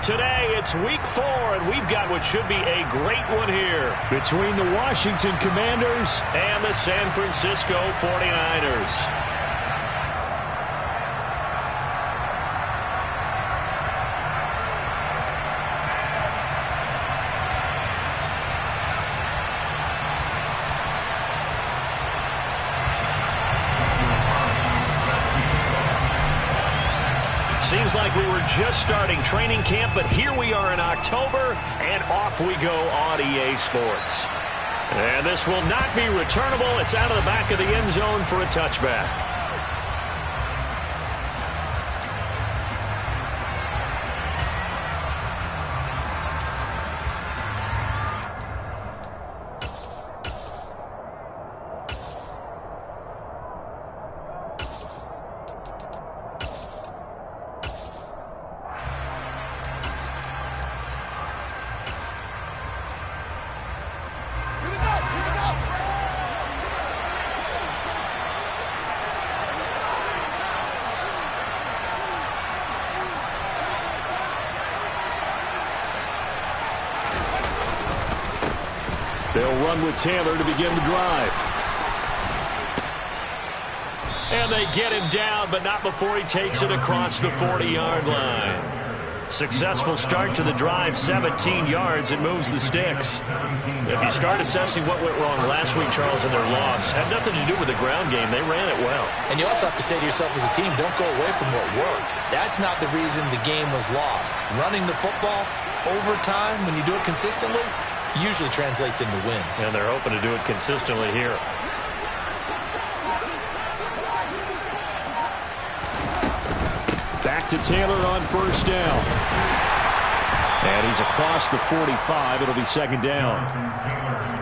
Today, it's week 4, and we've got what should be a great one here between the Washington Commanders and the San Francisco 49ers. Seems like we were just starting training camp, but here we are in October, and off we go on EA Sports. And this will not be returnable. It's out of the back of the end zone for a touchback. They'll run with Taylor to begin the drive. And they get him down, but not before he takes it across the 40-yard line. Successful start to the drive, 17 yards. It moves the sticks. If you start assessing what went wrong last week, Charles, in their loss, had nothing to do with the ground game. They ran it well. And you also have to say to yourself as a team, don't go away from what worked. That's not the reason the game was lost. Running the football over time, when you do it consistently, usually translates into wins. And they're hoping to do it consistently here. Back to Taylor on first down. And he's across the 45. It'll be second down.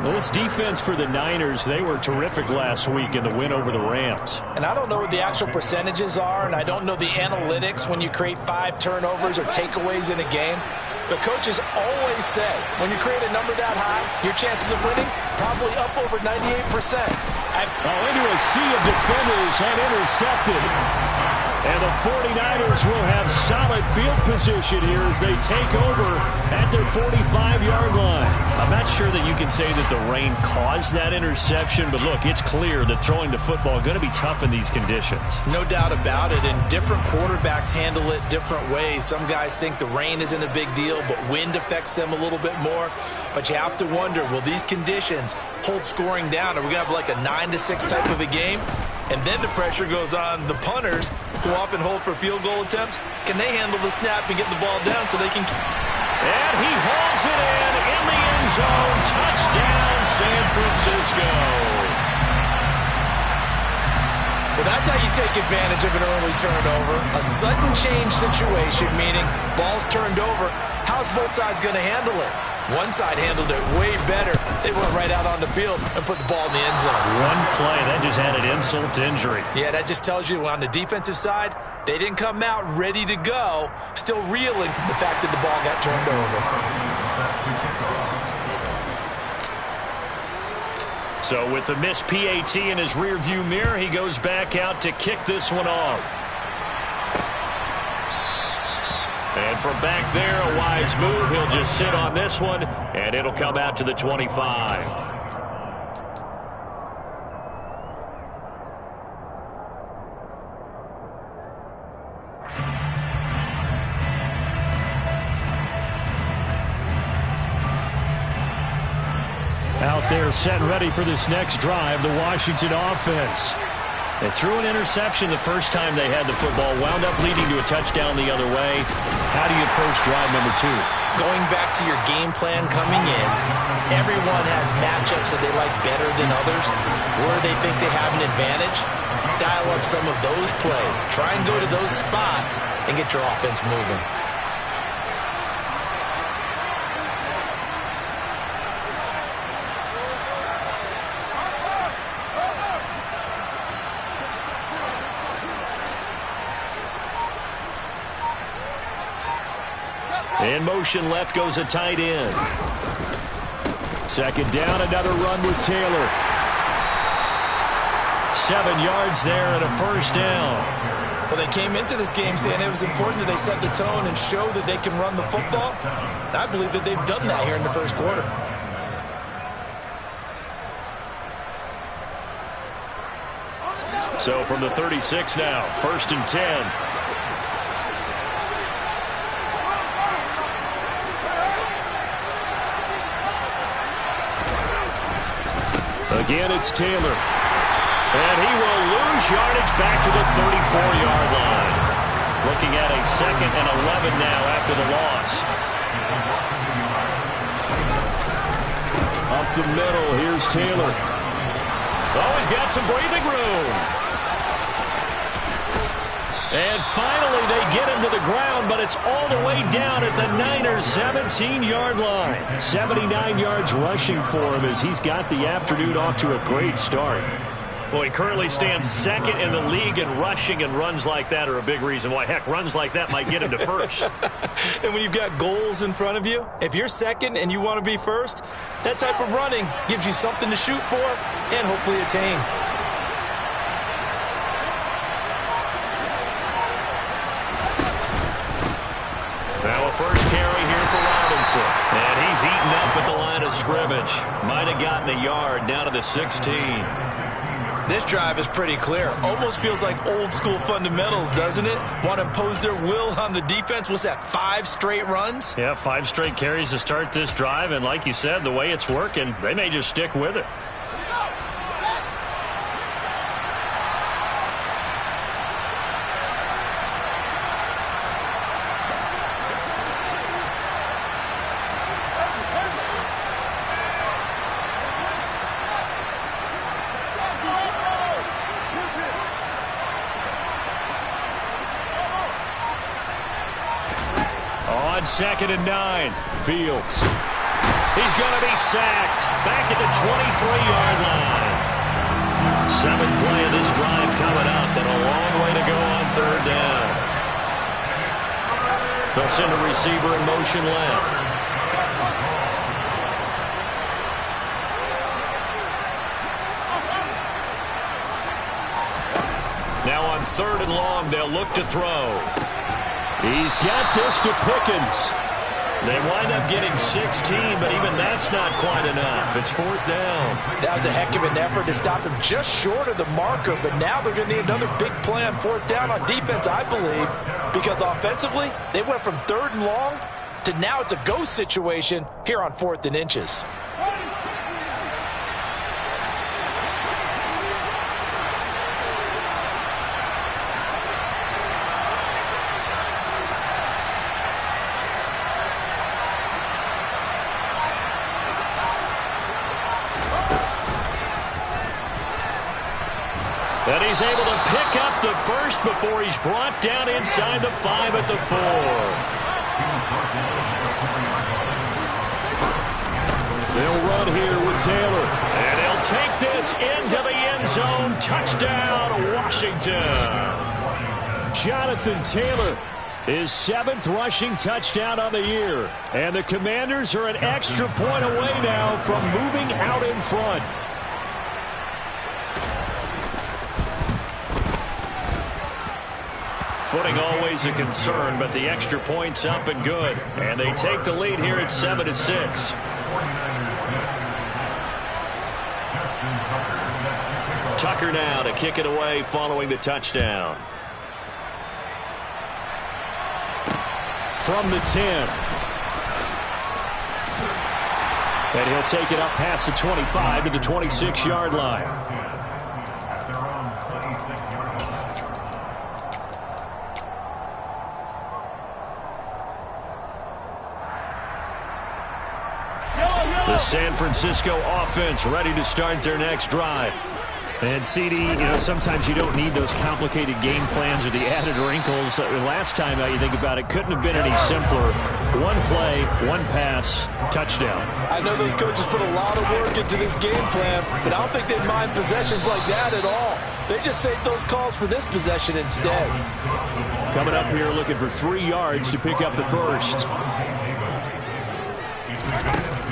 Well, this defense for the Niners, they were terrific last week in the win over the Rams. And I don't know what the actual percentages are, and I don't know the analytics when you create 5 turnovers or takeaways in a game. But coaches always say, when you create a number that high, your chances of winning probably up over 98%. Into a sea of defenders and intercepted. And the 49ers will have solid field position here as they take over at their 45-yard line. I'm not sure that you can say that the rain caused that interception, but look, it's clear that throwing the football is going to be tough in these conditions. No doubt about it, and different quarterbacks handle it different ways. Some guys think the rain isn't a big deal, but wind affects them a little bit more. But you have to wonder, will these conditions hold scoring down? Are we going to have like a 9-6 type of a game? And then the pressure goes on the punters, who often hold for field goal attempts. Can they handle the snap and get the ball down so they can... And he hauls it in the end zone. Touchdown, San Francisco. Well, that's how you take advantage of an early turnover. A sudden change situation, meaning ball's turned over. How's both sides going to handle it? One side handled it way better. They went right out on the field and put the ball in the end zone. One play, that just added insult to injury. Yeah, that just tells you on the defensive side, they didn't come out ready to go, still reeling from the fact that the ball got turned over. So with the missed PAT in his rearview mirror, he goes back out to kick this one off. And from back there, a wise move. He'll just sit on this one, and it'll come out to the 25. Out there set and ready for this next drive, the Washington offense. They threw an interception the first time they had the football, wound up leading to a touchdown the other way. How do you approach drive number 2? Going back to your game plan coming in, everyone has matchups that they like better than others, where they think they have an advantage. Dial up some of those plays. Try and go to those spots and get your offense moving. In motion left goes a tight end. Second down, another run with Taylor. 7 yards there and a first down. Well, they came into this game saying it was important that they set the tone and show that they can run the football. And I believe that they've done that here in the first quarter. So from the 36 now, 1st and 10. Again, it's Taylor. And he will lose yardage back to the 34-yard line. Looking at a 2nd and 11 now after the loss. Up the middle, here's Taylor. Oh, he's got some breathing room. And finally they get him to the ground, but it's all the way down at the Niners' 17-yard line. 79 yards rushing for him as he's got the afternoon off to a great start. Well, he currently stands 2nd in the league in rushing, and runs like that are a big reason why. Heck, runs like that might get him to first. And when you've got goals in front of you, if you're 2nd and you want to be 1st, that type of running gives you something to shoot for and hopefully attain. Now a first carry here for Robinson. And he's eaten up at the line of scrimmage. Might have gotten a yard down to the 16. This drive is pretty clear. Almost feels like old school fundamentals, doesn't it? Want to impose their will on the defense. What's that, 5 straight runs? Yeah, 5 straight carries to start this drive. And like you said, the way it's working, they may just stick with it. On 2nd and 9, Fields. He's going to be sacked back at the 23-yard line. 7th play of this drive coming up, and a long way to go on 3rd down. They'll send a receiver in motion left. Now on 3rd and long, they'll look to throw. He's got this to Pickens. They wind up getting 16, but even that's not quite enough. It's 4th down. That was a heck of an effort to stop him just short of the marker, but now they're going to need another big play on 4th down on defense, I believe, because offensively, they went from 3rd and long to now it's a go situation here on 4th and inches. And he's able to pick up the first before he's brought down inside the 5 at the 4. They'll run here with Taylor. And he'll take this into the end zone. Touchdown, Washington. Jonathan Taylor, his 7th rushing touchdown on the year. And the Commanders are an extra point away now from moving out in front. Footing always a concern, but the extra point's up and good. And they take the lead here at 7-6. Tucker now to kick it away following the touchdown. From the 10. And he'll take it up past the 25 to the 26-yard line. The San Francisco offense ready to start their next drive. And CD, sometimes you don't need those complicated game plans or the added wrinkles. Last time you think about it, couldn't have been any simpler. One play, one pass, touchdown. I know those coaches put a lot of work into this game plan, but I don't think they'd mind possessions like that at all. They just saved those calls for this possession instead. Coming up here looking for 3 yards to pick up the first.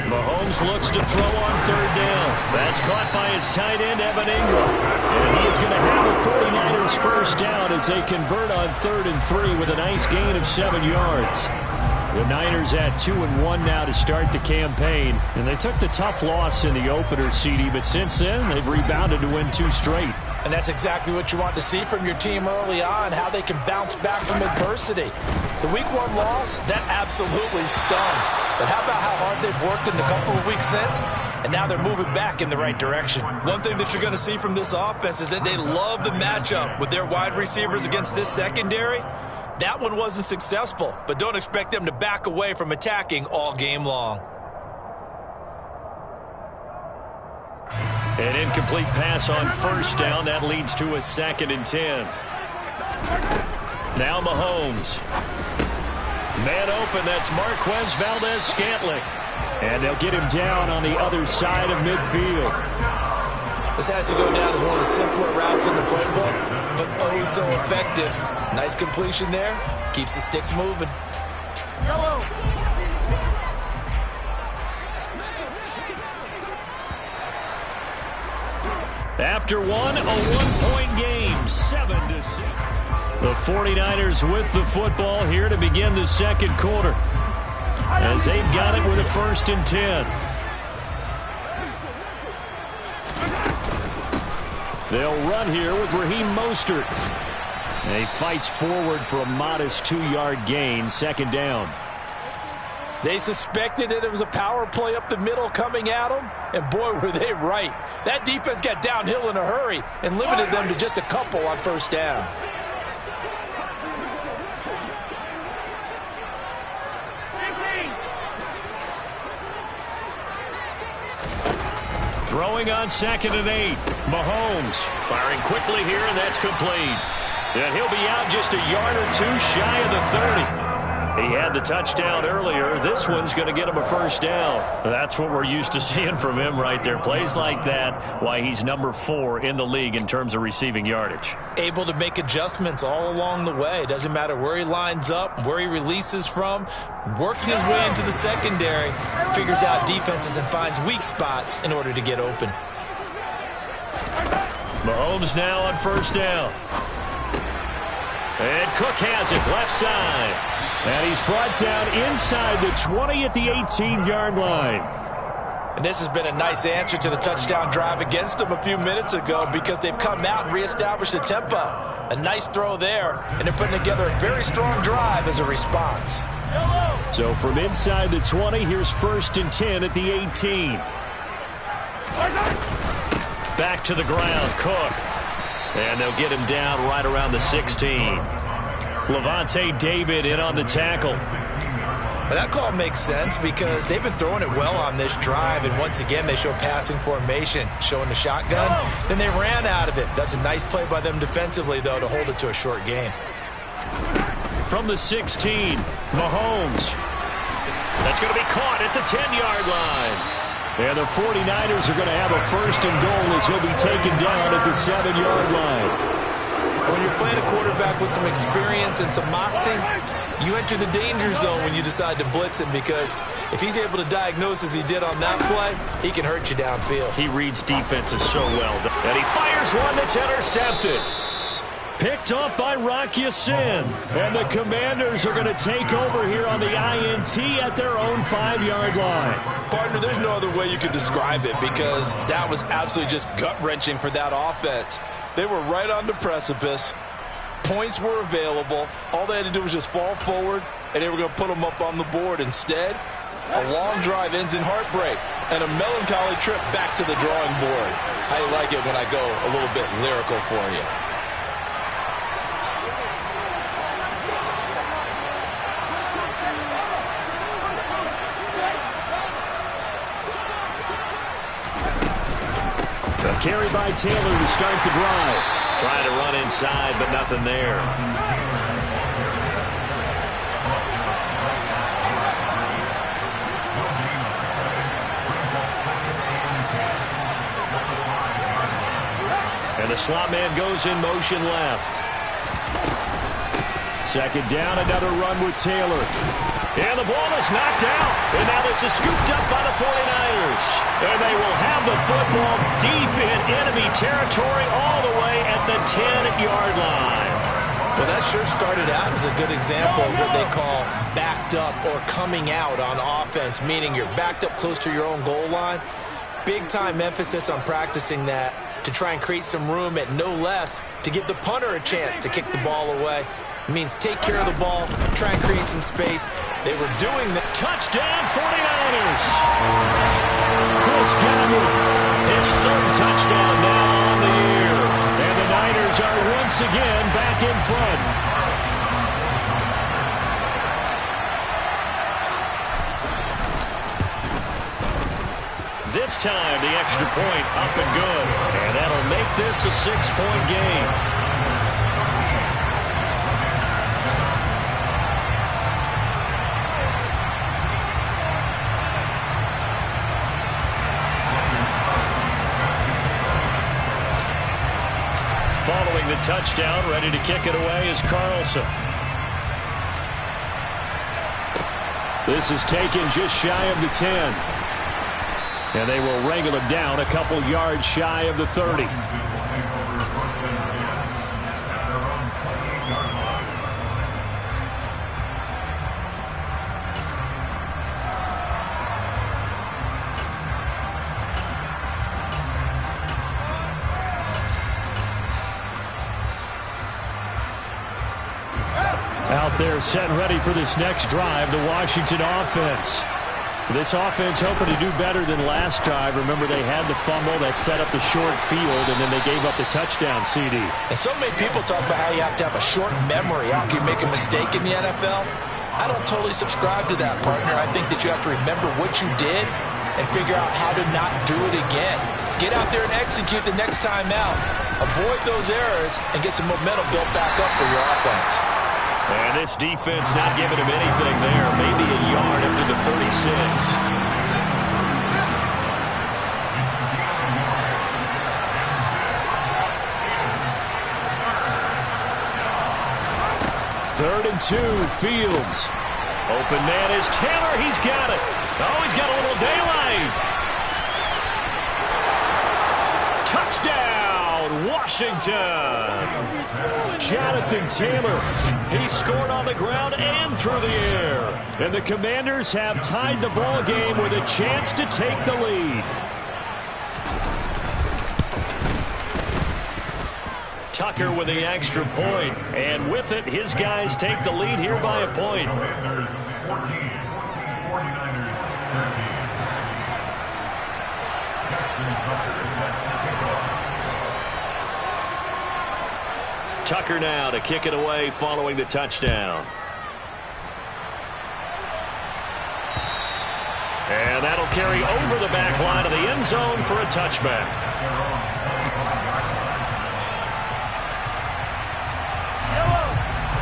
Mahomes looks to throw on third down. That's caught by his tight end, Evan Ingram. And he is going to have the 49ers first down as they convert on 3rd and 3 with a nice gain of 7 yards. The Niners at 2-1 now to start the campaign. And they took the tough loss in the opener, CD, but since then they've rebounded to win 2 straight. And that's exactly what you want to see from your team early on, how they can bounce back from adversity. The Week 1 loss, that absolutely stung. But how about how hard they've worked in the couple of weeks since? And now they're moving back in the right direction. One thing that you're going to see from this offense is that they love the matchup with their wide receivers against this secondary. That one wasn't successful, but don't expect them to back away from attacking all game long. An incomplete pass on first down. That leads to a 2nd and 10. Now Mahomes. Man open, that's Marquez Valdes-Scantling. And they'll get him down on the other side of midfield. This has to go down as one of the simpler routes in the playbook, but oh so effective. Nice completion there. Keeps the sticks moving. Yellow. After one, a 1-point game, 7-6. The 49ers with the football here to begin the second quarter, as they've got it with a 1st and 10. They'll run here with Raheem Mostert. And he fights forward for a modest 2-yard gain, 2nd down. They suspected that it was a power play up the middle coming at them, and boy, were they right. That defense got downhill in a hurry and limited them to just a couple on 1st down. Throwing on 2nd and 8. Mahomes firing quickly here, and that's complete. And he'll be out just a yard or 2 shy of the 30. He had the touchdown earlier. This one's going to get him a 1st down. That's what we're used to seeing from him right there. Plays like that, why he's number 4 in the league in terms of receiving yardage. Able to make adjustments all along the way. Doesn't matter where he lines up, where he releases from. Working his way into the secondary. Figures out defenses and finds weak spots in order to get open. Mahomes now on 1st down. And Cook has it, left side. And he's brought down inside the 20 at the 18-yard line. And this has been a nice answer to the touchdown drive against them a few minutes ago, because they've come out and reestablished the tempo. A nice throw there, and they're putting together a very strong drive as a response. So from inside the 20, here's 1st and 10 at the 18. Back to the ground, Cook. And they'll get him down right around the 16. Levante David in on the tackle. But that call makes sense because they've been throwing it well on this drive, and once again they show passing formation, showing the shotgun. Then they ran out of it. That's a nice play by them defensively, though, to hold it to a short game. From the 16, Mahomes. That's going to be caught at the 10-yard line. And the 49ers are going to have a 1st and goal as he'll be taken down at the 7-yard line. When you're playing a quarterback with some experience and some moxie, you enter the danger zone when you decide to blitz him, because if he's able to diagnose as he did on that play, he can hurt you downfield. He reads defenses so well. And he fires one that's intercepted. Picked up by Rock Ya-Sin. And the Commanders are going to take over here on the INT at their own 5-yard line. Partner, there's no other way you could describe it, because that was absolutely just gut-wrenching for that offense. They were right on the precipice. Points were available. All they had to do was just fall forward, and they were going to put them up on the board. Instead, a long drive ends in heartbreak and a melancholy trip back to the drawing board. How you like it when I go a little bit lyrical for you? A carry by Taylor to start the drive. Trying to run inside, but nothing there. And the slot man goes in motion left. 2nd down, another run with Taylor. And the ball is knocked out. And now this is scooped up by the 49ers. And they will have the football deep in enemy territory all the way at the 10-yard line. Well, that sure started out as a good example of what they call backed up or coming out on offense, meaning you're backed up close to your own goal line. Big-time emphasis on practicing that to try and create some room at no less to give the punter a chance to kick the ball away. It means take care of the ball, try and create some space. They were doing the touchdown 49ers. Chris Godwin, his third touchdown now on the year. And the Niners are once again back in front. This time, the extra point up and good. And that'll make this a 6-point game. Following the touchdown, ready to kick it away is Carlson. This is taken just shy of the 10. And they will wrangle him down a couple yards shy of the 30. Out there set ready for this next drive, the Washington offense. This offense hoping to do better than last drive. Remember, they had the fumble that set up the short field, and then they gave up the touchdown, CD. And so many people talk about how you have to have a short memory after you make a mistake in the NFL. I don't totally subscribe to that, partner. I think that you have to remember what you did and figure out how to not do it again. Get out there and execute the next time out. Avoid those errors and get some momentum built back up for your offense. And this defense not giving him anything there. Maybe a yard up to the 36. Third and 2, Fields. Open man is Taylor. He's got it. Oh, he's got a little daylight. Touchdown, Washington. Jonathan Taylor. He scored on the ground and through the air. And the Commanders have tied the ball game with a chance to take the lead. Tucker with the extra point. And with it, his guys take the lead here by a point. Tucker now to kick it away following the touchdown. And that'll carry over the back line of the end zone for a touchback.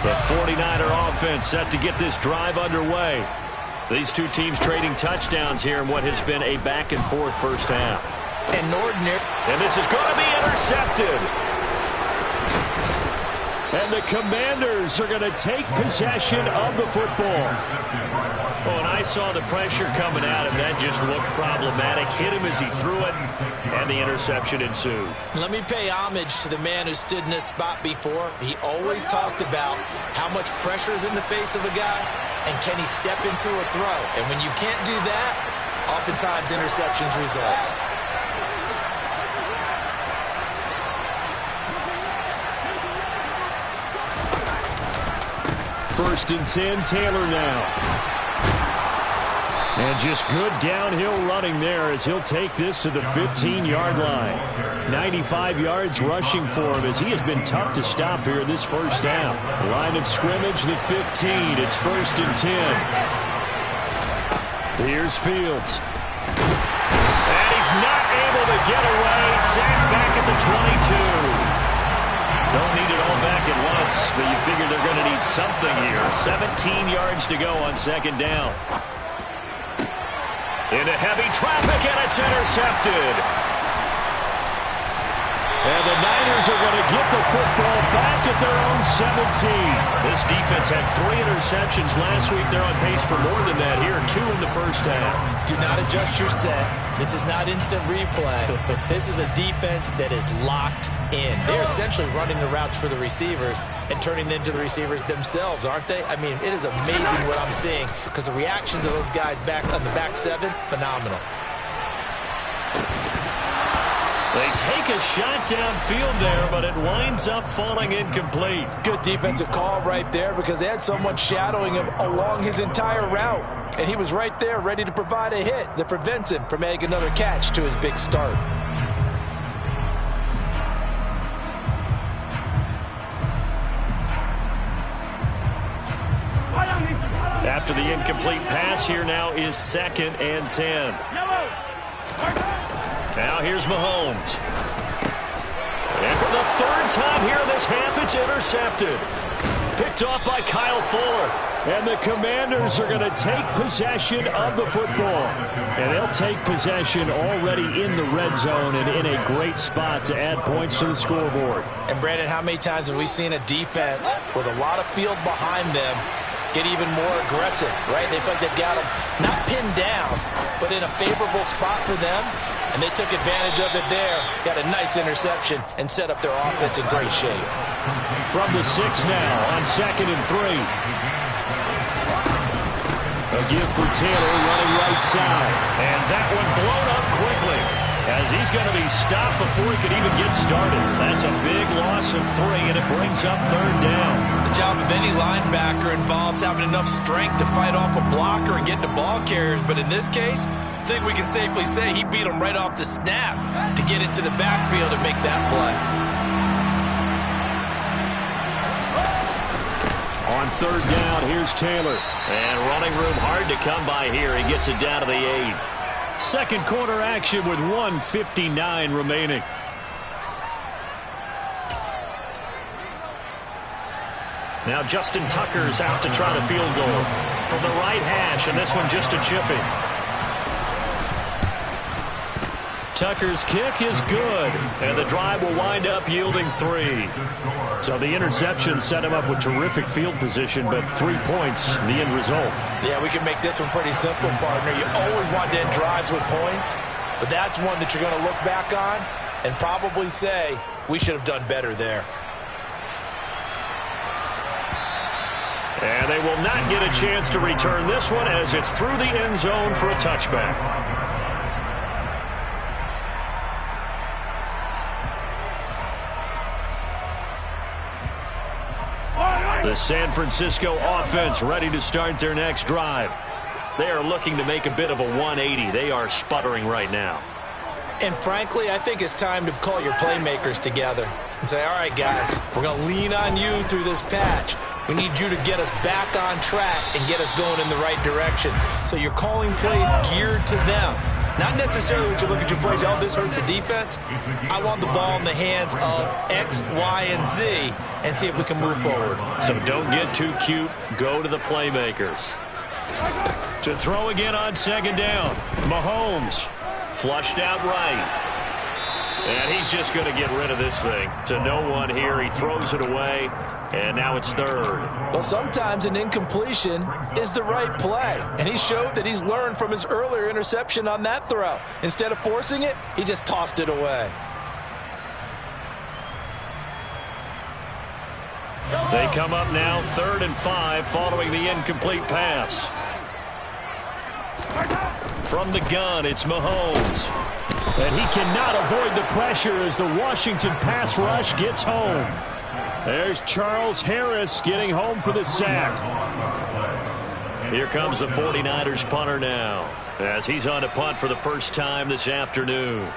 The 49er offense set to get this drive underway. These two teams trading touchdowns here in what has been a back-and-forth first half. And this is going to be intercepted. And the Commanders are going to take possession of the football. Oh, and I saw the pressure coming at him. That just looked problematic. Hit him as he threw it, and the interception ensued. Let me pay homage to the man who stood in this spot before. He always talked about how much pressure is in the face of a guy, and can he step into a throw. And when you can't do that, oftentimes interceptions result. First and 10, Taylor now. And just good downhill running there as he'll take this to the 15-yard line. 95 yards rushing for him as he has been tough to stop here this first half. Line of scrimmage, the 15. It's first and 10. Here's Fields. And he's not able to get away. Sacked back at the 22. Don't need it all back at once, but you figure they're going to need something here. 17 yards to go on second down. Into heavy traffic, and it's intercepted. And the Niners are going to get the football back at their own 17. This defense had 3 interceptions last week. They're on pace for more than that here. 2 in the first half. Do not adjust your set. This is not instant replay. This is a defense that is locked in. They're essentially running the routes for the receivers and turning into the receivers themselves, aren't they? I mean, it is amazing what I'm seeing because the reactions of those guys back on the back 7, phenomenal. They take a shot downfield there, but it winds up falling incomplete. Good defensive call right there because they had someone shadowing him along his entire route. And he was right there ready to provide a hit that prevents him from making another catch to his big start. After the incomplete pass, here now is 2nd and 10. Now here's Mahomes. And for the 3rd time here in this half, it's intercepted. Picked off by Kyle Fuller. And the Commanders are going to take possession of the football. And they'll take possession already in the red zone and in a great spot to add points to the scoreboard. And Brandon, how many times have we seen a defense with a lot of field behind them get even more aggressive, right? They feel like they've got them not pinned down, but in a favorable spot for them. And they took advantage of it there. Got a nice interception and set up their offense in great shape. From the 6 now on 2nd and 3. A give for Taylor running right side. And that one blown up quickly as he's going to be stopped before he could even get started. That's a big loss of 3, and it brings up 3rd down. The job of any linebacker involves having enough strength to fight off a blocker and get to ball carriers. But in this case, I think we can safely say he beat him right off the snap to get into the backfield and make that play. On 3rd down, here's Taylor. And running room hard to come by here. He gets it down to the 8. Second quarter action with 1:59 remaining. Now Justin Tucker's out to try the field goal from the right hash, and this one just a chipping. Tucker's kick is good, and the drive will wind up yielding 3. So the interception set him up with terrific field position, but 3 points, the end result. Yeah, we can make this one pretty simple, partner. You always want to end drives with points, but that's one that you're going to look back on and probably say, we should have done better there. And they will not get a chance to return this one as it's through the end zone for a touchback. The San Francisco offense ready to start their next drive. They are looking to make a bit of a 180. They are sputtering right now. And frankly, I think it's time to call your playmakers together and say, all right, guys, we're going to lean on you through this patch. We need you to get us back on track and get us going in the right direction. So you're calling plays geared to them. Not necessarily when you look at your plays, oh, this hurts the defense. I want the ball in the hands of X, Y, and Z and see if we can move forward. So don't get too cute. Go to the playmakers. To throw again on 2nd down. Mahomes flushed out right. And he's just going to get rid of this thing. To no one here. He throws it away. And now it's 3rd. Well, sometimes an incompletion is the right play. And he showed that he's learned from his earlier interception on that throw. Instead of forcing it, he just tossed it away. They come up now 3rd and 5 following the incomplete pass. From the gun, it's Mahomes. And he cannot avoid the pressure as the Washington pass rush gets home. There's Charles Harris getting home for the sack. Here comes the 49ers punter now as he's on to punt for the first time this afternoon.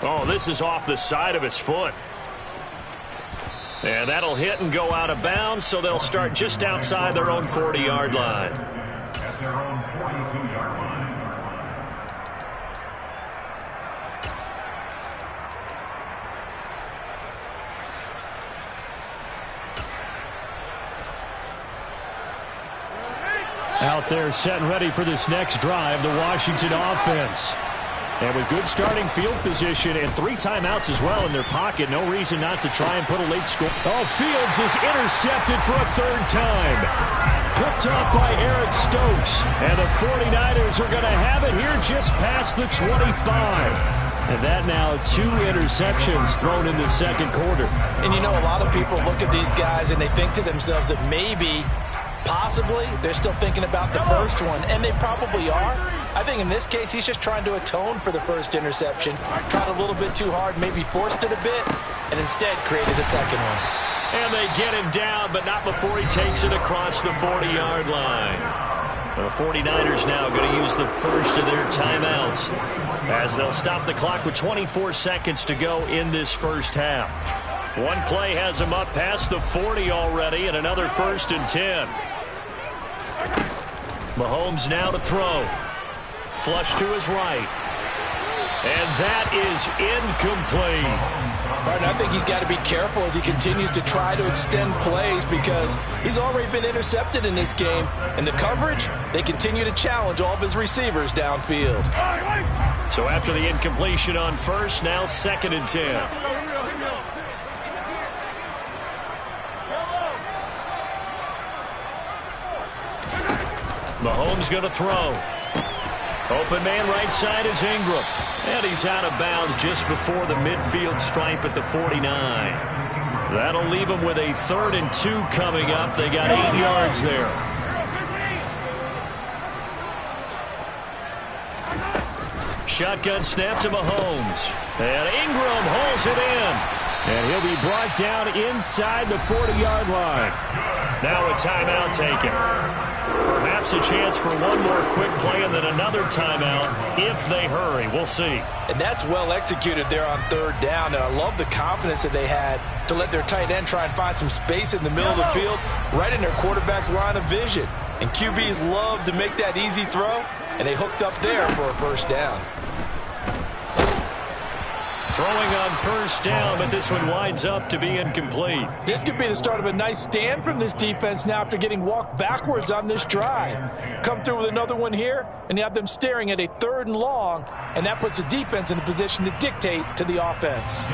Oh, this is off the side of his foot. And that'll hit and go out of bounds, so they'll start just outside their own 40-yard line. At their own 42-yard line. out there set and ready for this next drive, the Washington offense. And with good starting field position and 3 timeouts as well in their pocket, no reason not to try and put a late score. Oh, Fields is intercepted for a 3rd time. Picked off by Eric Stokes. And the 49ers are going to have it here just past the 25. And that now 2 interceptions thrown in the second quarter. And you know, a lot of people look at these guys and they think to themselves that maybe, possibly, they're still thinking about the first one. And they probably are. I think in this case, he's just trying to atone for the first interception. Tried a little bit too hard, maybe forced it a bit, and instead created a second one. And they get him down, but not before he takes it across the 40-yard line. The 49ers now going to use the first of their timeouts as they'll stop the clock with 24 seconds to go in this first half. One play has them up past the 40 already, and another 1st and 10. Mahomes now to throw. Flush to his right. And that is incomplete. Martin, I think he's got to be careful as he continues to try to extend plays because he's already been intercepted in this game. And the coverage, they continue to challenge all of his receivers downfield. So after the incompletion on first, now 2nd and 10. Mahomes going to throw. Open man right side is Ingram. And he's out of bounds just before the midfield stripe at the 49. That'll leave him with a 3rd and 2 coming up. They got 8 yards there. Shotgun snap to Mahomes. And Ingram holds it in. And he'll be brought down inside the 40-yard line. Now a timeout taken. Perhaps a chance for one more quick play and then another timeout if they hurry. We'll see. And that's well executed there on 3rd down. And I love the confidence that they had to let their tight end try and find some space in the middle of the field, right in their quarterback's line of vision. And QBs love to make that easy throw, and they hooked up there for a 1st down. Throwing on 1st down, but this one winds up to be incomplete. This could be the start of a nice stand from this defense now after getting walked backwards on this drive. Come through with another one here, and you have them staring at a 3rd and long, and that puts the defense in a position to dictate to the offense.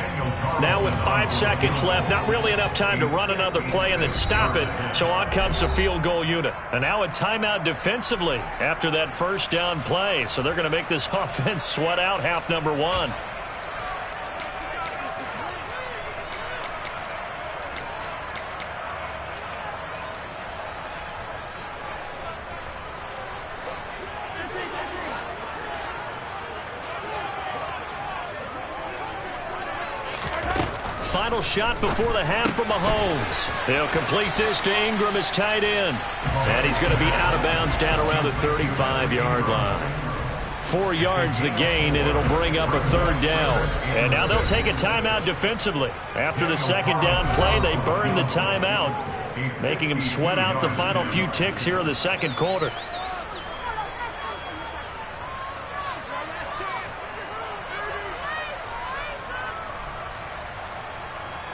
Now with 5 seconds left, not really enough time to run another play and then stop it, so on comes the field goal unit. And now a timeout defensively after that 1st down play, so they're going to make this offense sweat out half number 1. Final shot before the half from Mahomes. He'll complete this to Ingram as tight end. And he's going to be out of bounds down around the 35-yard line. 4 yards the gain, and it'll bring up a 3rd down. And now they'll take a timeout defensively. After the 2nd down play, they burn the timeout, making him sweat out the final few ticks here in the 2nd quarter.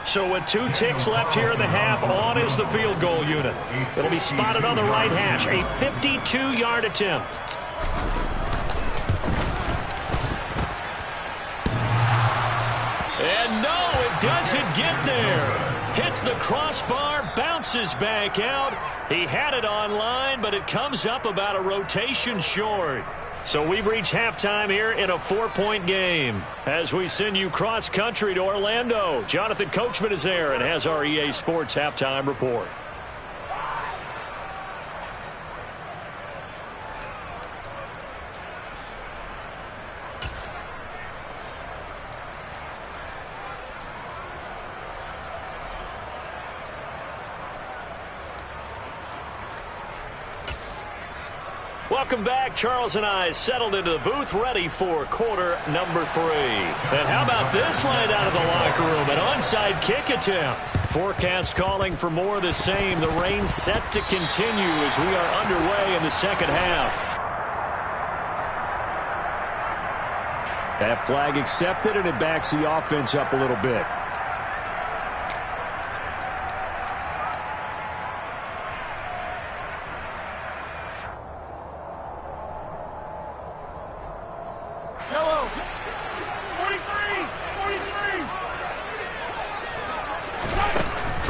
So with 2 ticks left here in the half, on is the field goal unit. It'll be spotted on the right hash. A 52-yard attempt. And no, it doesn't get there. Hits the crossbar, bounces back out. He had it on line, but it comes up about a rotation short. So we've reached halftime here in a 4-point game. As we send you cross-country to Orlando, Jonathan Coachman is there and has our EA Sports halftime report. Welcome back. Charles and I settled into the booth, ready for quarter number 3. And how about this line out of the locker room? An onside kick attempt. Forecast calling for more of the same. The rain set to continue as we are underway in the second half. That flag accepted, and it backs the offense up a little bit.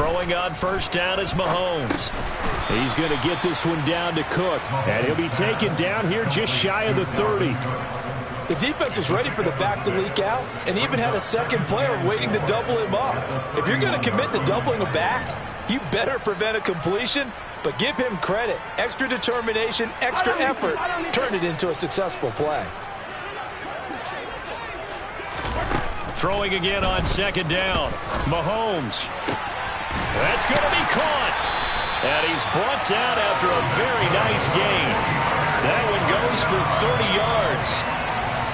Throwing on first down is Mahomes. He's going to get this one down to Cook, and he'll be taken down here just shy of the 30. The defense was ready for the back to leak out and even had a second player waiting to double him up. If you're going to commit to doubling a back, you better prevent a completion, but give him credit. Extra determination, extra effort, turned it into a successful play. Throwing again on second down. Mahomes. That's going to be caught. And he's brought down after a very nice gain. That one goes for 30 yards.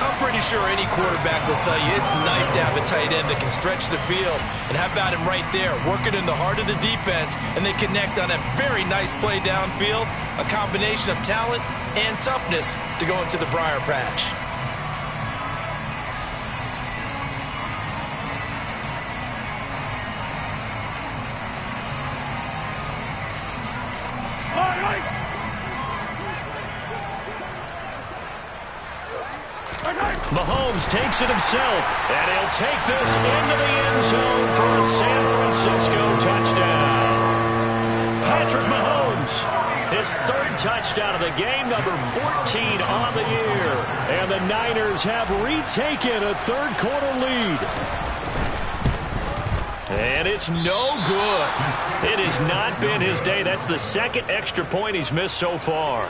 I'm pretty sure any quarterback will tell you it's nice to have a tight end that can stretch the field. And how about him right there, working in the heart of the defense, and they connect on a very nice play downfield, a combination of talent and toughness to go into the briar patch. Mahomes takes it himself, and he'll take this into the end zone for a San Francisco touchdown. Patrick Mahomes, his third touchdown of the game, number 14 on the year. And the Niners have retaken a third-quarter lead. And it's no good. It has not been his day. That's the second extra point he's missed so far.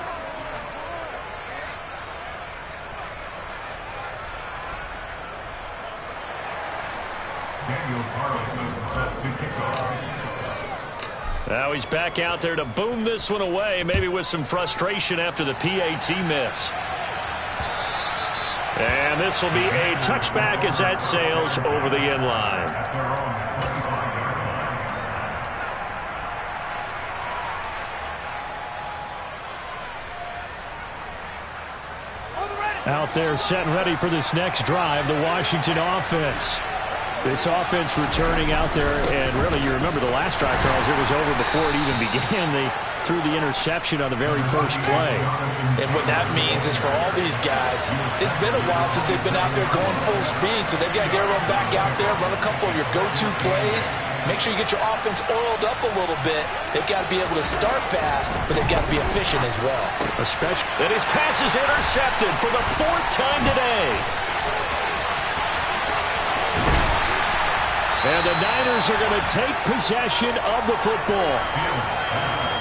Now he's back out there to boom this one away, maybe with some frustration after the PAT miss. And this will be a touchback as that sails over the end line. Out there set and ready for this next drive, the Washington offense. This offense returning out there, and really, you remember the last drive, Charles, it was over before it even began. They threw the interception on the very first play. And what that means is for all these guys, it's been a while since they've been out there going full speed, so they've got to get everyone back out there, run a couple of your go-to plays, make sure you get your offense oiled up a little bit. They've got to be able to start fast, but they've got to be efficient as well. And his pass is intercepted for the fourth time today. And the Niners are going to take possession of the football.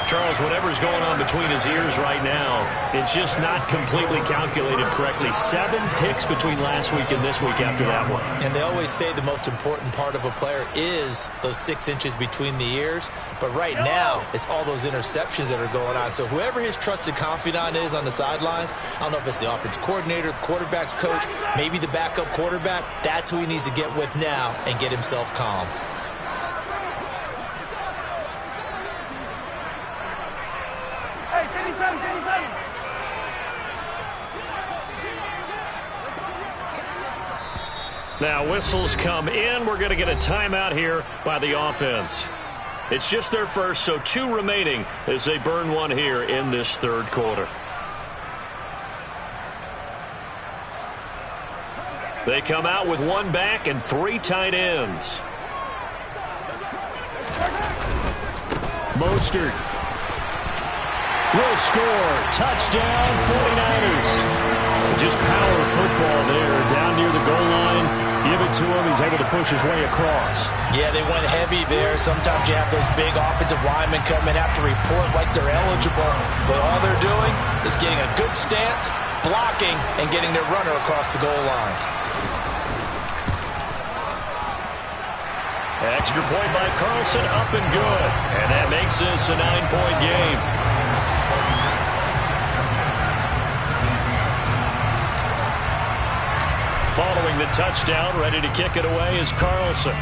Charles, whatever's going on between his ears right now, it's just not completely calculated correctly. 7 picks between last week and this week after that one. And they always say the most important part of a player is those 6 inches between the ears. But right now, it's all those interceptions that are going on. So whoever his trusted confidant is on the sidelines, I don't know if it's the offense coordinator, the quarterback's coach, maybe the backup quarterback, that's who he needs to get with now and get himself calm. Now whistles come in. We're going to get a timeout here by the offense. It's just their first, so 2 remaining as they burn one here in this third quarter. They come out with 1 back and 3 tight ends. Mostert will score. Touchdown, 49ers. Just power football there down near the goal line. Give it to him. He's able to push his way across. Yeah, they went heavy there. Sometimes you have those big offensive linemen come in after report like they're eligible. But all they're doing is getting a good stance, blocking, and getting their runner across the goal line. Extra point by Carlson, up and good. And that makes this a 9-point game. Following the touchdown, ready to kick it away is Carlson.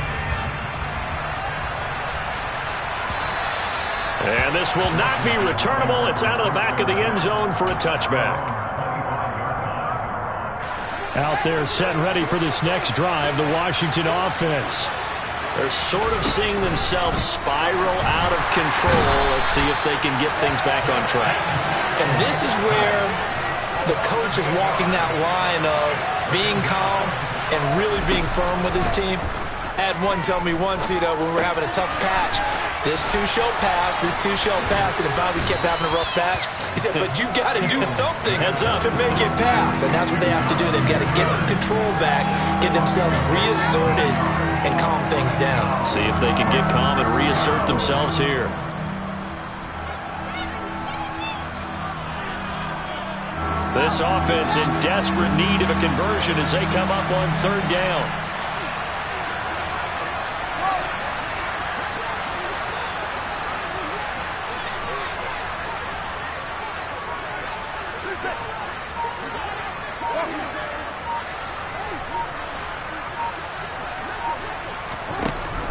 And this will not be returnable. It's out of the back of the end zone for a touchback. Out there set and ready for this next drive, the Washington offense. They're sort of seeing themselves spiral out of control. Let's see if they can get things back on track. And this is where the coach is walking that line of being calm and really being firm with his team. I had one tell me once, when we were having a tough patch, this too shall pass, and then finally we kept having a rough patch. He said, but you got to do something to make it pass, and that's what they have to do. They've got to get some control back, get themselves reasserted, and calm things down. See if they can get calm and reassert themselves here. This offense in desperate need of a conversion as they come up on third down.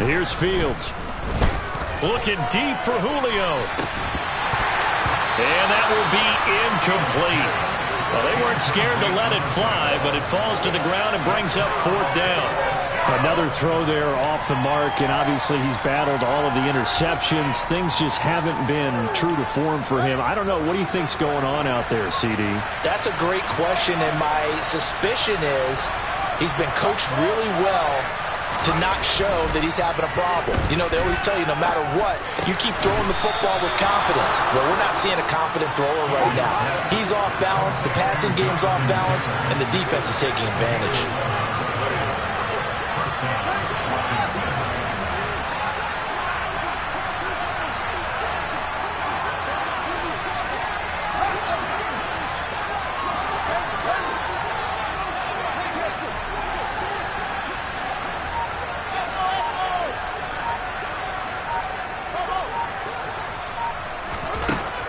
Here's Fields. Looking deep for Julio. And that will be incomplete. Well, they weren't scared to let it fly, but it falls to the ground and brings up fourth down. Another throw there off the mark, and obviously he's battled all of the interceptions. Things just haven't been true to form for him. I don't know. What do you think's going on out there, CD? That's a great question, and my suspicion is he's been coached really well to not show that he's having a problem. They always tell you no matter what, you keep throwing the football with confidence. Well, we're not seeing a confident thrower right now. He's off balance, the passing game's off balance, and the defense is taking advantage.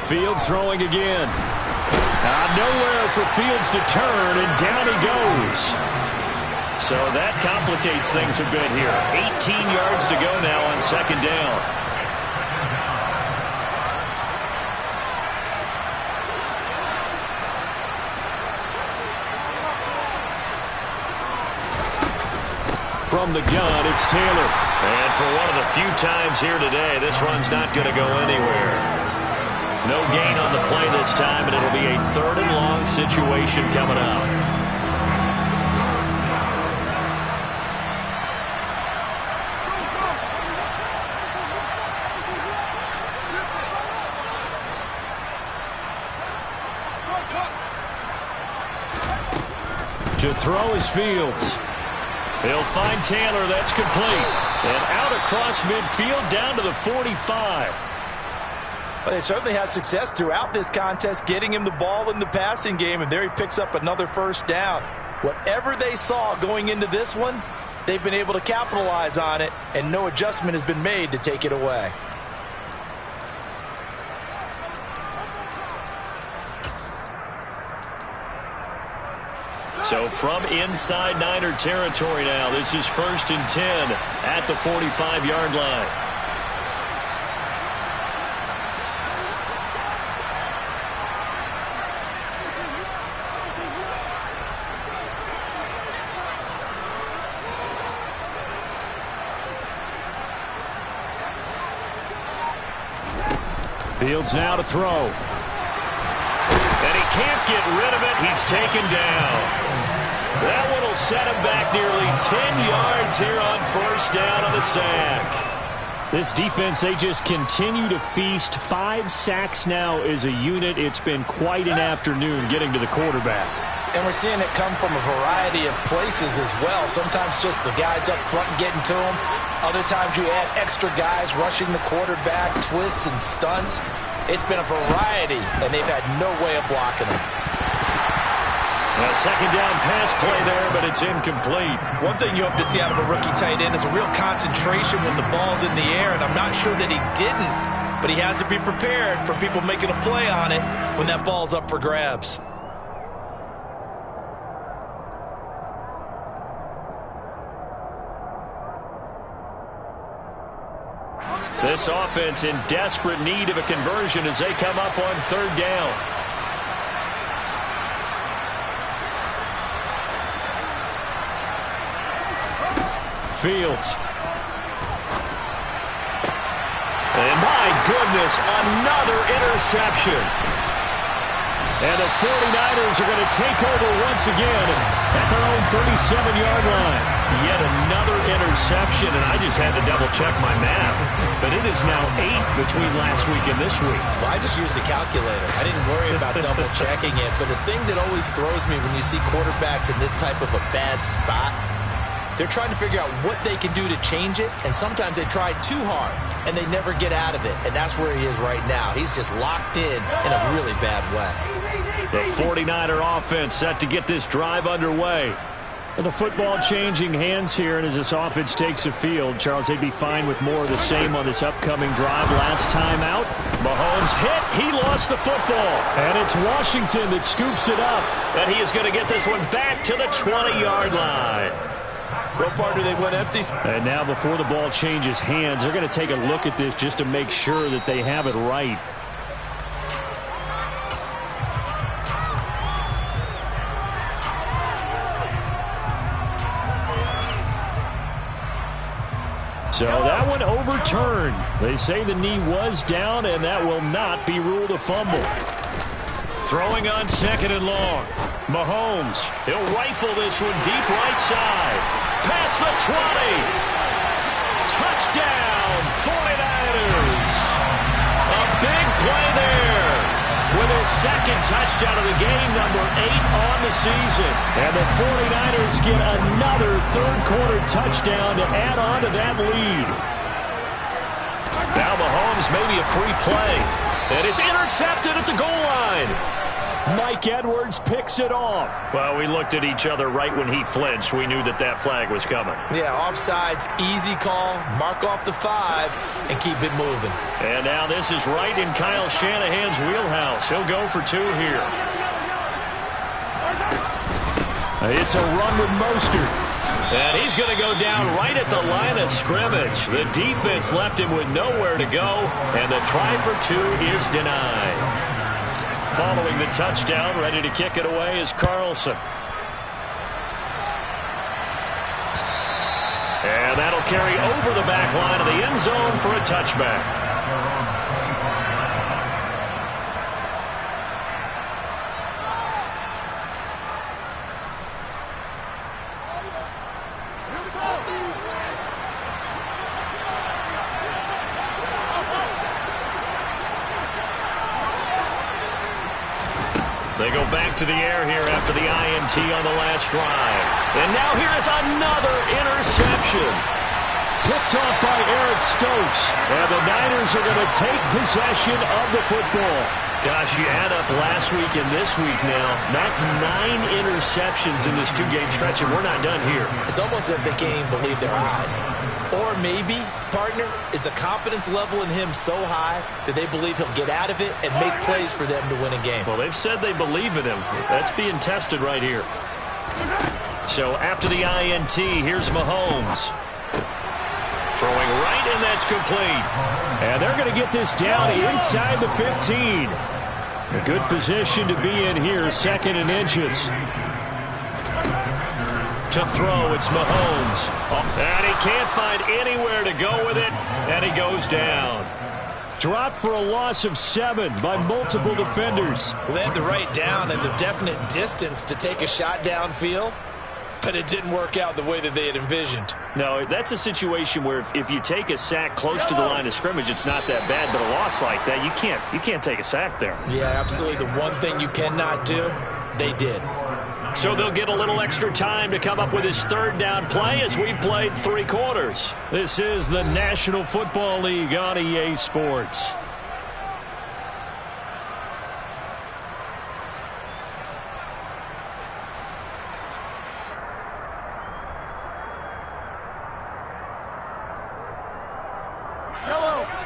Fields throwing again. Nowhere for Fields to turn, and down he goes. So that complicates things a bit here. 18 yards to go now on second down. From the gun, it's Taylor. And for one of the few times here today, this run's not going to go anywhere. No gain on the play this time, and it'll be a third and long situation coming up. To throw is Fields. He'll find Taylor. That's complete. And out across midfield down to the 45. Well, they certainly had success throughout this contest, getting him the ball in the passing game, and there he picks up another first down. Whatever they saw going into this one, they've been able to capitalize on it, and no adjustment has been made to take it away. So from inside Niner territory now, this is 1st and 10 at the 45-yard line. Fields now to throw. And he can't get rid of it. He's taken down. That one will set him back nearly 10 yards here on first down on the sack. This defense, they just continue to feast. 5 sacks now as a unit. It's been quite an afternoon getting to the quarterback. And we're seeing it come from a variety of places as well. Sometimes just the guys up front getting to him. Other times you add extra guys rushing the quarterback, twists and stunts. It's been a variety, and they've had no way of blocking him. A second down pass play there, but it's incomplete. One thing you hope to see out of a rookie tight end is a real concentration when the ball's in the air, and I'm not sure that he didn't, but he has to be prepared for people making a play on it when that ball's up for grabs. This offense in desperate need of a conversion as they come up on third down. Fields. And my goodness, another interception. And the 49ers are going to take over once again at their own 37-yard line. Yet another interception, and I just had to double-check my math. But it is now 8 between last week and this week. Well, I just used a calculator. I didn't worry about double-checking it. But the thing that always throws me when you see quarterbacks in this type of a bad spot, they're trying to figure out what they can do to change it, and sometimes they try too hard, and they never get out of it, and that's where he is right now. He's just locked in a really bad way. The 49er offense set to get this drive underway. And the football changing hands here, and as this offense takes the field, Charles, they'd be fine with more of the same on this upcoming drive. Last time out, Mahomes hit. He lost the football. And it's Washington that scoops it up. And he is going to get this one back to the 20-yard line. Well, partner, they went empty. And now before the ball changes hands, they're going to take a look at this just to make sure that they have it right. So that one overturned. They say the knee was down, and that will not be ruled a fumble. Throwing on 2nd and long. Mahomes, he'll rifle this one deep right side. Past the 20. Touchdown, 49ers. A big play there. With his second touchdown of the game, number 8 on the season. And the 49ers get another third-quarter touchdown to add on to that lead. Now Mahomes maybe a free play. And it's intercepted at the goal line. Mike Edwards picks it off. Well, we looked at each other right when he flinched. We knew that that flag was coming. Yeah, offsides, easy call. Mark off the 5 and keep it moving. And now this is right in Kyle Shanahan's wheelhouse. He'll go for 2 here. It's a run with Mostert. And he's going to go down right at the line of scrimmage. The defense left him with nowhere to go, and the try for 2 is denied. Following the touchdown, ready to kick it away is Carlson. And that'll carry over the back line of the end zone for a touchback. They go back to the air here after the INT on the last drive. And now here is another interception. Picked off by Eric Stokes. And the Niners are going to take possession of the football. Gosh, you add up last week and this week now. That's 9 interceptions in this 2-game stretch, and we're not done here. It's almost as if they can't even believe their eyes. Or maybe, partner, is the confidence level in him so high that they believe he'll get out of it and make plays for them to win a game. Well, they've said they believe in him. That's being tested right here. So after the INT, here's Mahomes. Throwing right, and that's complete. And they're going to get this down inside the 15. A good position to be in here, 2nd and inches. To throw, it's Mahomes. And he can't find anywhere to go with it, and he goes down. Dropped for a loss of 7 by multiple defenders. Well, they had the right down and the definite distance to take a shot downfield, but it didn't work out the way that they had envisioned. No, that's a situation where if you take a sack close to the line of scrimmage, it's not that bad, but a loss like that, you can't take a sack there. Yeah, absolutely. The one thing you cannot do, they did. So they'll get a little extra time to come up with his 3rd down play as we've played 3 quarters. This is the National Football League on EA Sports.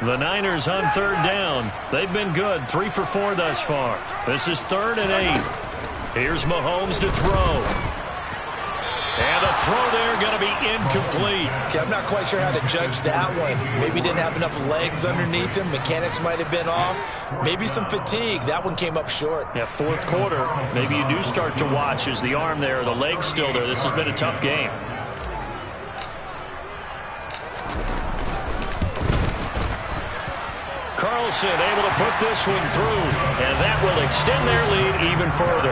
The Niners on 3rd down. They've been good, 3 for 4 thus far. This is 3rd and 8. Here's Mahomes to throw. And the throw there going to be incomplete. Okay, I'm not quite sure how to judge that one. Maybe didn't have enough legs underneath him. Mechanics might have been off. Maybe some fatigue. That one came up short. Yeah, 4th quarter. Maybe you do start to watch. Is the arm there, the leg's still there? This has been a tough game. Carlson able to put this one through, and that will extend their lead even further.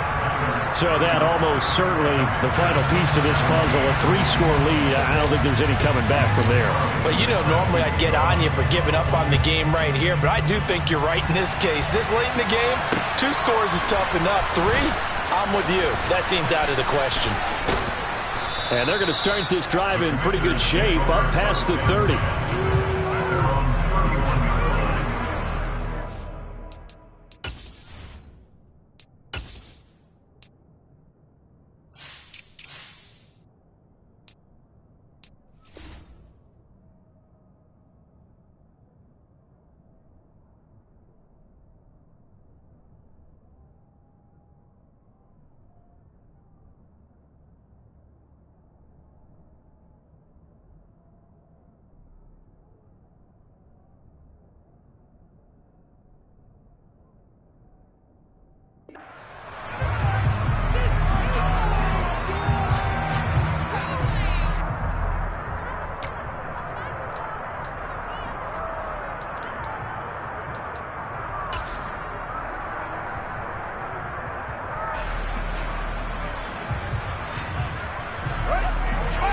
So that almost certainly the final piece to this puzzle, a 3-score lead. I don't think there's any coming back from there. But, you know, normally I'd get on you for giving up on the game right here, but I do think you're right in this case. This late in the game, 2 scores is tough enough. 3, I'm with you. That seems out of the question. And they're going to start this drive in pretty good shape, up past the 30.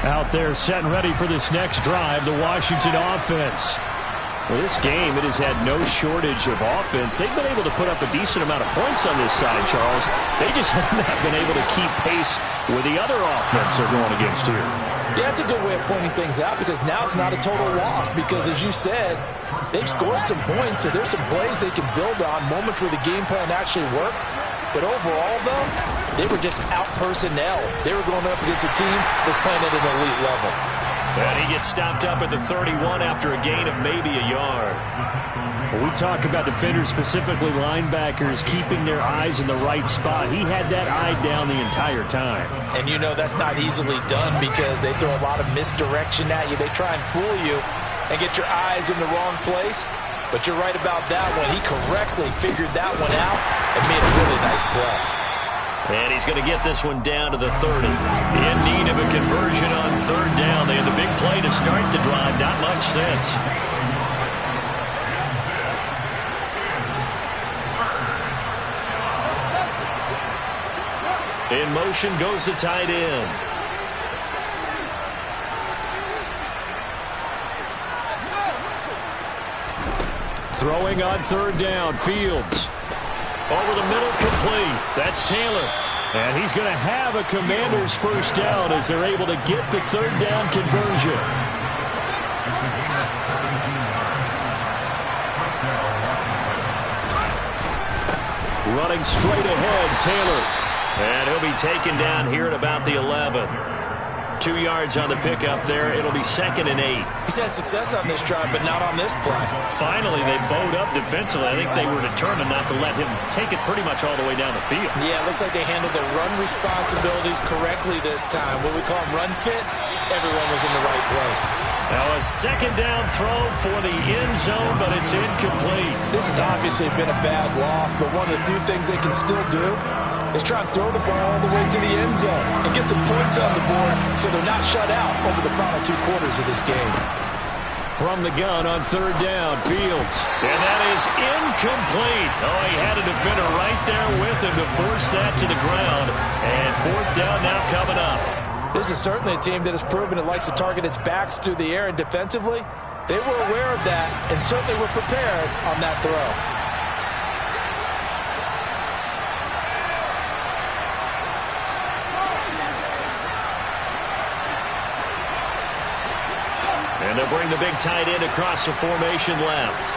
Out there set and ready for this next drive, the Washington offense. Well, this game, it has had no shortage of offense. They've been able to put up a decent amount of points on this side, Charles. They just have not been able to keep pace with the other offense they're going against here. Yeah, it's a good way of pointing things out because now it's not a total loss because, as you said, they've scored some points, so there's some plays they can build on, moments where the game plan actually worked. But overall, though, they were just out-personnel. They were going up against a team that's playing at an elite level. And he gets stopped up at the 31 after a gain of maybe a yard. When we talk about defenders, specifically linebackers, keeping their eyes in the right spot, he had that eye down the entire time. And you know that's not easily done because they throw a lot of misdirection at you. They try and fool you and get your eyes in the wrong place. But you're right about that one. He correctly figured that one out and made a really nice play. And he's going to get this one down to the 30. In need of a conversion on 3rd down. They had the big play to start the drive. Not much sense. In motion goes the tight end. Throwing on 3rd down, Fields. Over the middle, complete. That's Taylor. And he's going to have a Commanders first down as they're able to get the 3rd down conversion. Running straight ahead, Taylor. And he'll be taken down here at about the 11. 2 yards on the pickup there. It'll be 2nd and 8. He's had success on this drive, but not on this play. Finally, they bowed up defensively. I think they were determined not to let him take it pretty much all the way down the field. Yeah, it looks like they handled the run responsibilities correctly this time. What we call them run fits, everyone was in the right place. Now a 2nd down throw for the end zone, but it's incomplete. This has obviously been a bad loss, but one of the few things they can still do is try and throw the ball all the way to the end zone and get some points on the board so they're not shut out over the final 2 quarters of this game. From the gun on 3rd down, Fields. And that is incomplete. Oh, he had a defender right there with him to force that to the ground. And 4th down now coming up. This is certainly a team that has proven it likes to target its backs through the air, and defensively, they were aware of that and certainly were prepared on that throw. And they'll bring the big tight end across the formation left.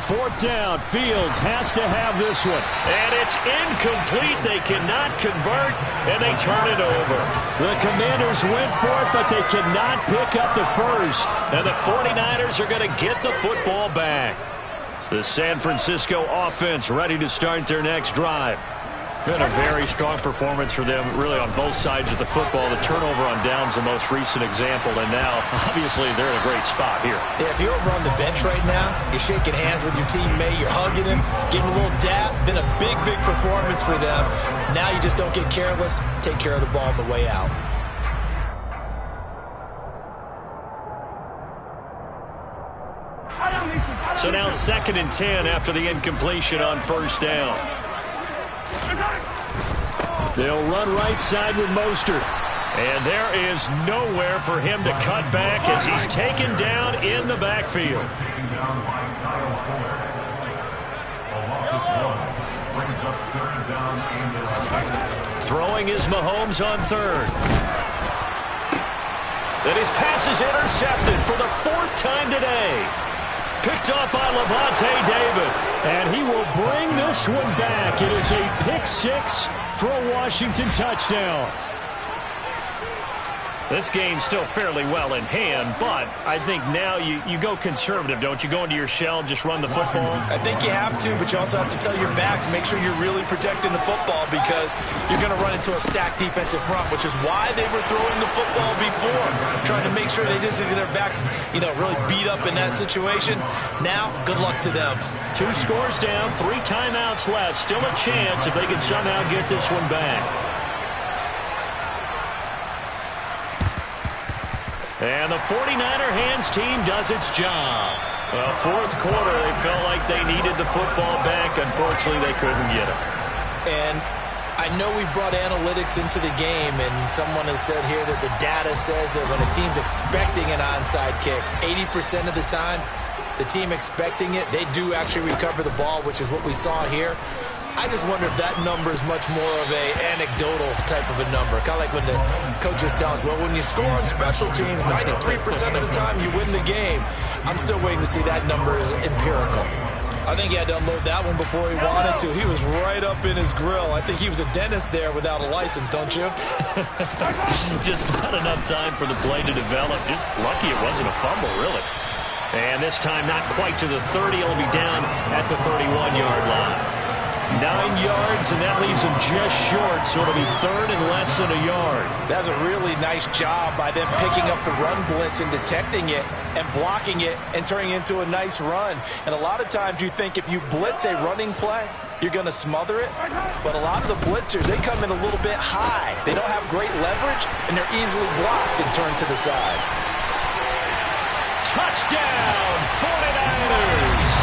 Fourth down, Fields has to have this one. And it's incomplete. They cannot convert, and they turn it over. The Commanders went for it, but they cannot pick up the first. And the 49ers are going to get the football back. The San Francisco offense ready to start their next drive. Been a very strong performance for them, really, on both sides of the football. The turnover on downs the most recent example, and now, obviously, they're in a great spot here. Yeah, if you're over on the bench right now, you're shaking hands with your teammate, you're hugging him, giving him a little dap. Been a big, big performance for them. Now you just don't get careless. Take care of the ball on the way out. So now 2nd and 10 after the incompletion on first down. They'll run right side with Mostert. And there is nowhere for him to cut back as he's taken down in the backfield. Throwing is Mahomes on 3rd. Then his pass is intercepted for the 4th time today. Picked off by Lavonte David. And he will bring this one back. It is a pick-6 for a Washington touchdown. This game's still fairly well in hand, but I think now you go conservative, don't you? Go into your shell and just run the football? I think you have to, but you also have to tell your backs, make sure you're really protecting the football because you're going to run into a stacked defensive front, which is why they were throwing the football before, trying to make sure they just get their backs, really beat up in that situation. Now, good luck to them. 2 scores down, 3 timeouts left. Still a chance if they can somehow get this one back. And the 49er hands team does its job. Well, 4th quarter, they felt like they needed the football back. Unfortunately, they couldn't get it. And I know we brought analytics into the game, and someone has said here that the data says that when a team's expecting an onside kick, 80% of the time, the team expecting it, they do actually recover the ball, which is what we saw here. I just wonder if that number is much more of a anecdotal type of a number. Kind of like when the coaches tell us, well, when you score on special teams, 93% of the time you win the game. I'm still waiting to see that number is empirical. I think he had to unload that one before he wanted to. He was right up in his grill. I think he was a dentist there without a license, don't you? Just not enough time for the play to develop. Just lucky it wasn't a fumble, really. And this time not quite to the 30. He'll be down at the 31-yard line. 9 yards, and that leaves him just short, so it'll be 3rd and less than a yard. That's a really nice job by them picking up the run blitz and detecting it and blocking it and turning it into a nice run. And a lot of times you think if you blitz a running play, you're going to smother it. But a lot of the blitzers, they come in a little bit high. They don't have great leverage, and they're easily blocked and turned to the side. Touchdown, 49ers!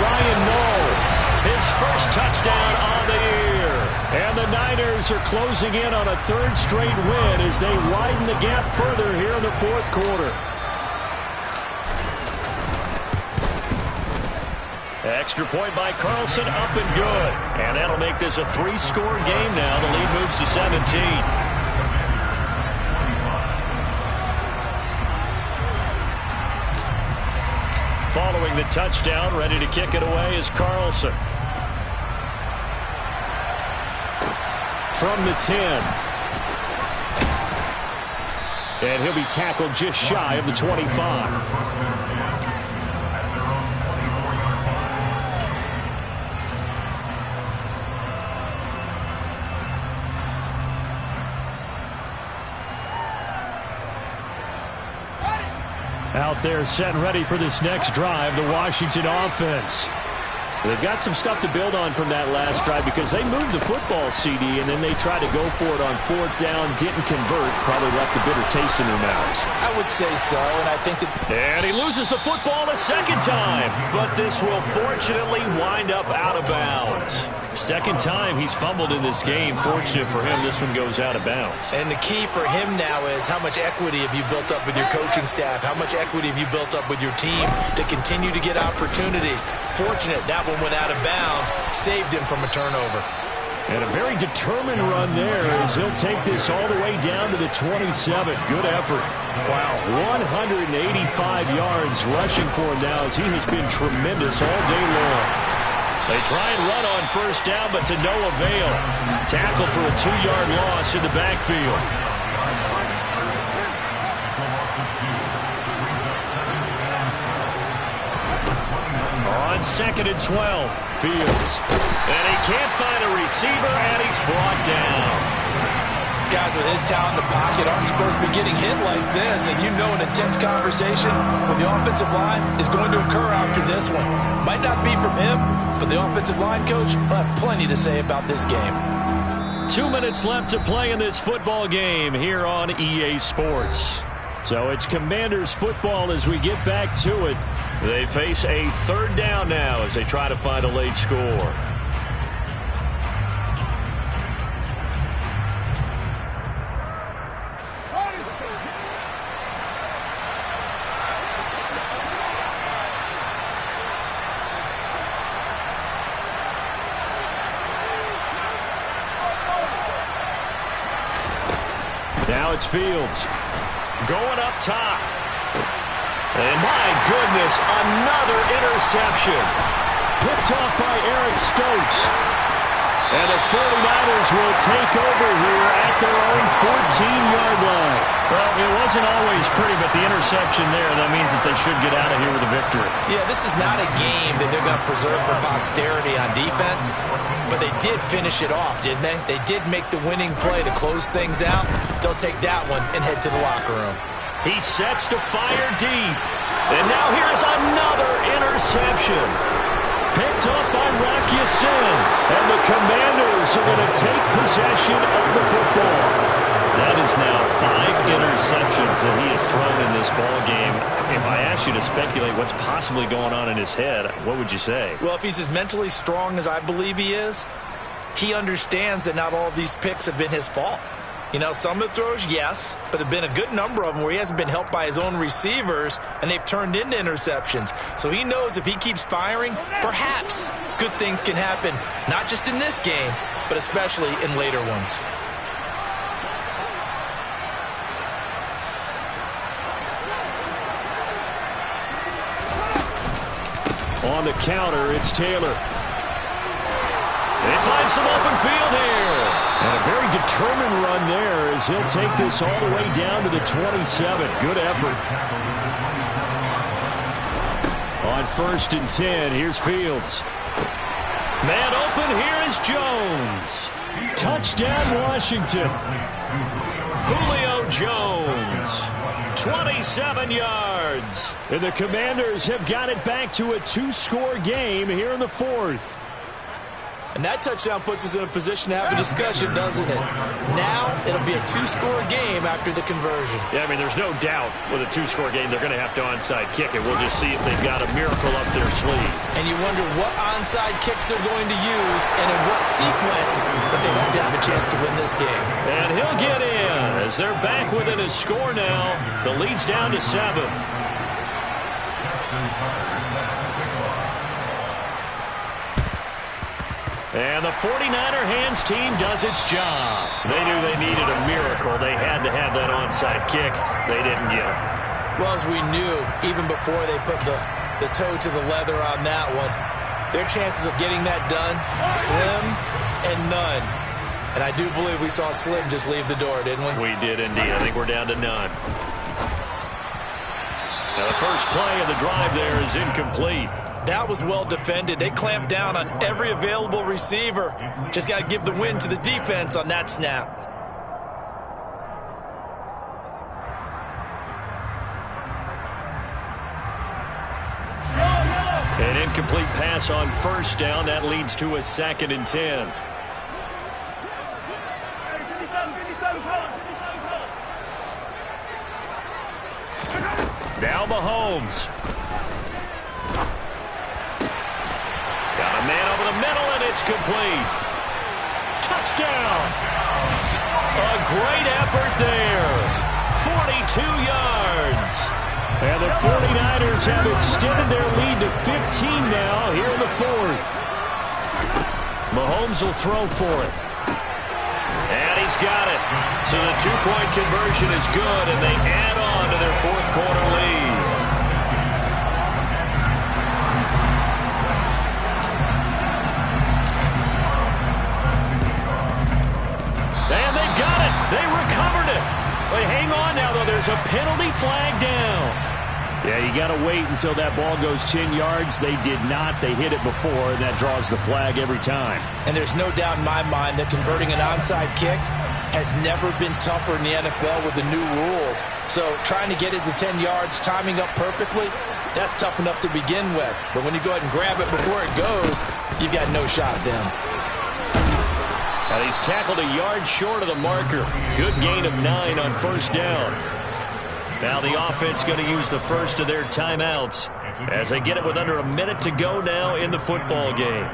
Ryan Knoll. His first touchdown on the year. And the Niners are closing in on a 3rd straight win as they widen the gap further here in the 4th quarter. Extra point by Carlson, up and good. And that'll make this a 3-score game now. The lead moves to 17. Following the touchdown, ready to kick it away is Carlson. From the 10. And he'll be tackled just shy of the 25. Out there set and ready for this next drive, the Washington offense. They've got some stuff to build on from that last drive because they moved the football, CD, and then they tried to go for it on 4th down, didn't convert, probably left a bitter taste in their mouths. I would say so, and I think that... And he loses the football a 2nd time, but this will fortunately wind up out of bounds. 2nd time he's fumbled in this game. Fortunate for him, this one goes out of bounds. And the key for him now is how much equity have you built up with your coaching staff? How much equity have you built up with your team to continue to get opportunities? Fortunate that one went out of bounds, saved him from a turnover. And a very determined run there as he'll take this all the way down to the 27. Good effort. Wow, 185 yards rushing for him now as he has been tremendous all day long. They try and run on 1st down, but to no avail. Tackle for a 2-yard loss in the backfield. On on 2nd and 12. Fields. And he can't find a receiver, and he's brought down. Guys with his talent in the pocket aren't supposed to be getting hit like this, and you know an intense conversation with the offensive line is going to occur after this one. Might not be from him, but the offensive line coach will have plenty to say about this game. 2 minutes left to play in this football game here on EA Sports. So it's Commanders football as we get back to it. They face a 3rd down now as they try to find a late score. Now it's Fields. Going up top. And my goodness, another interception. Picked off by Eric Stokes. And the 49ers will take over here at their own 14-yard line. Well, it wasn't always pretty, but the interception there, that means that they should get out of here with a victory. Yeah, this is not a game that they're going to preserve for posterity on defense, but they did finish it off, didn't they? They did make the winning play to close things out. They'll take that one and head to the locker room. He sets to fire deep. And now here's another interception. Picked up by Rock Ya-Sin. And the Commanders are going to take possession of the football. That is now 5 interceptions that he has thrown in this ball game. If I asked you to speculate what's possibly going on in his head, what would you say? Well, if he's as mentally strong as I believe he is, he understands that not all of these picks have been his fault. You know, some of the throws, yes, but there have been a good number of them where he hasn't been helped by his own receivers, and they've turned into interceptions. So he knows if he keeps firing, perhaps good things can happen, not just in this game, but especially in later ones. On the counter, it's Taylor. They find some open field here. And a very determined run there as he'll take this all the way down to the 27. Good effort. On 1st and 10, here's Fields. Man open, here is Jones. Touchdown, Washington. Julio Jones. 27 yards. And the Commanders have got it back to a 2-score game here in the 4th. And that touchdown puts us in a position to have a discussion, doesn't it? Now it'll be a 2-score game after the conversion. Yeah, I mean, there's no doubt with a 2-score game they're going to have to onside kick it. We'll just see if they've got a miracle up their sleeve. And you wonder what onside kicks they're going to use and in what sequence that they hope to have a chance to win this game. And he'll get in as they're back within a score now. The lead's down to 7. And the 49er hands team does its job. They knew they needed a miracle. They had to have that onside kick. They didn't get it. Well, as we knew, even before they put the toe to the leather on that one, their chances of getting that done, slim and none. And I do believe we saw Slim just leave the door, didn't we? We did indeed. I think we're down to none. Now the first play of the drive there is incomplete. That was well defended. They clamped down on every available receiver. Just got to give the win to the defense on that snap. An incomplete pass on 1st down. That leads to a 2nd and 10. Now Mahomes. Got a man over the middle, and it's complete. Touchdown. A great effort there. 42 yards. And the 49ers have extended their lead to 15 now here in the 4th. Mahomes will throw for it. And he's got it. So the 2-point conversion is good, and they add on to their 4th quarter lead. And they've got it. They recovered it. But hang on now, though. There's a penalty flag down. Yeah, you got to wait until that ball goes 10 yards. They did not. They hit it before, and that draws the flag every time. And there's no doubt in my mind that converting an onside kick has never been tougher in the NFL with the new rules. So trying to get it to 10 yards, timing up perfectly, that's tough enough to begin with. But when you go ahead and grab it before it goes, you've got no shot then. And he's tackled a yard short of the marker. Good gain of 9 on first down. Now the offense going to use the first of their timeouts as they get it with under a minute to go now in the football game.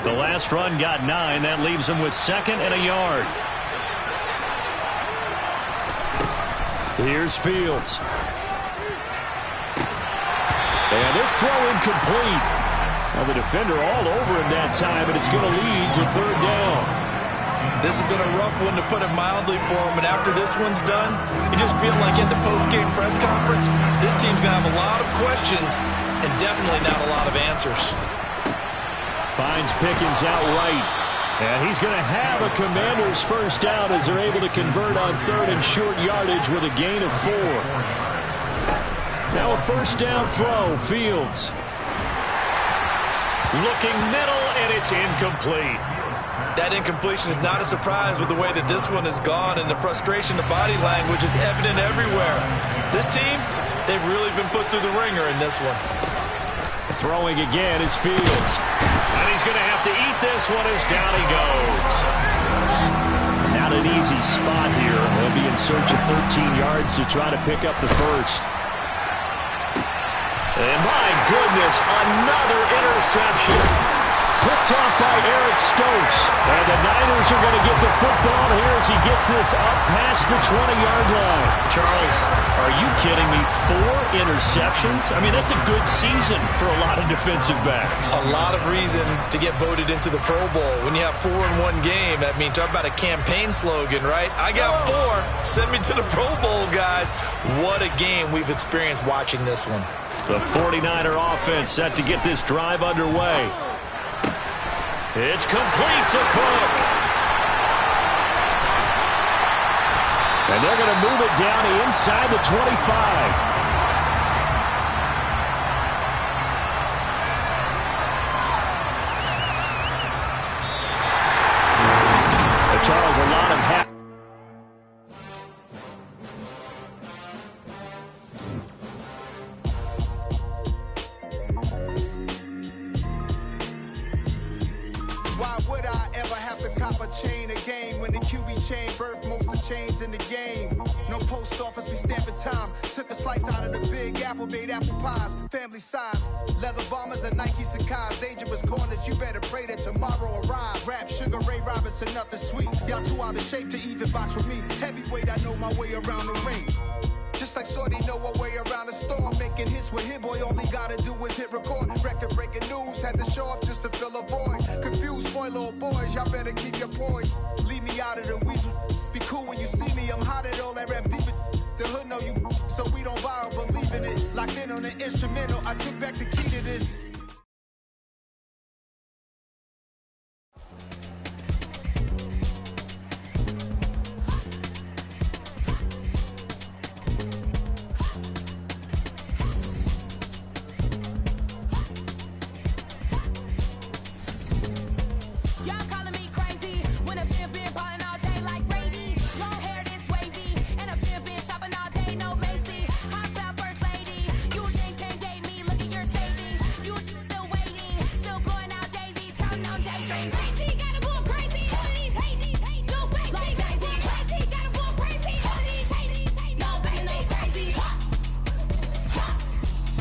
The last run got 9. That leaves them with 2nd and a yard. Here's Fields. And this throw incomplete. Well, the defender all over him that time, and it's going to lead to 3rd down. This has been a rough one, to put it mildly, for him. And after this one's done, you just feel like at the post-game press conference, this team's going to have a lot of questions and definitely not a lot of answers. Finds Pickens out right. And he's going to have a Commanders first down as they're able to convert on 3rd and short yardage with a gain of 4. Now a first down throw, Fields. Looking middle, and it's incomplete. That incompletion is not a surprise with the way that this one has gone, and the frustration of body language is evident everywhere. This team, they've really been put through the ringer in this one. Throwing again is Fields. And he's going to have to eat this one as down he goes. Not an easy spot here. They'll be in search of 13 yards to try to pick up the first. And my goodness, another interception. Picked off by Eric Stokes. And the Niners are going to get the football here as he gets this up past the 20-yard line. Charles, are you kidding me? 4 interceptions? I mean, that's a good season for a lot of defensive backs. A lot of reason to get voted into the Pro Bowl. When you have 4 in one game, that means talk about a campaign slogan, right? I got 4. Send me to the Pro Bowl, guys. What a game we've experienced watching this one. The 49er offense set to get this drive underway. It's complete to Cook. And they're going to move it down inside the 25. Charles, a lot of half. Why would I ever have to cop a chain again when the QB chain birthed most of chains in the game? No post office, we stamping time. Took a slice out of the big apple, made apple pies, family size. Leather bombers and Nike Sacai's. Dangerous corners, you better pray that tomorrow arrives. Rap, Sugar Ray Robinson, nothing sweet. Y'all too out of shape to even box with me. Heavyweight, I know my way around the ring. Just like Shorty know her way around the storm. Making hits with Hit Boy, all he gotta do is hit record. Record-breaking news, had to show up just to fill a void. Confused, spoiled little boys, y'all better keep your poise. Leave me out of the weasel. Be cool when you see me, I'm hot at all that rap deep. The hood know you, so we don't borrow, believe in it. Locked in on the instrumental, I took back the key to this.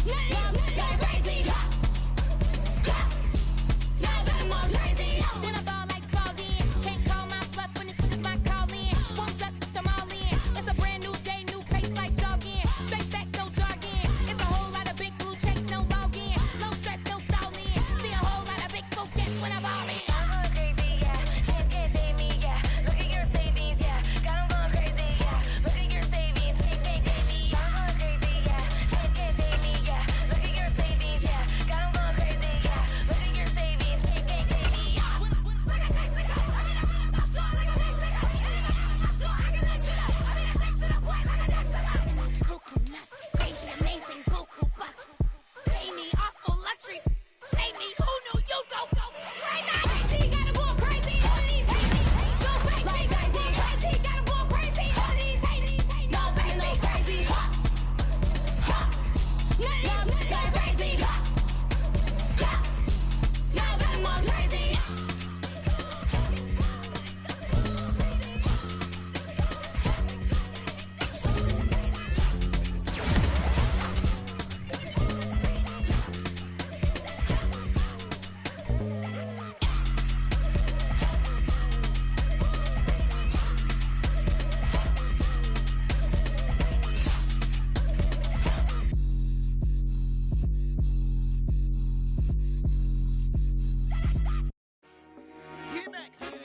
Yeah.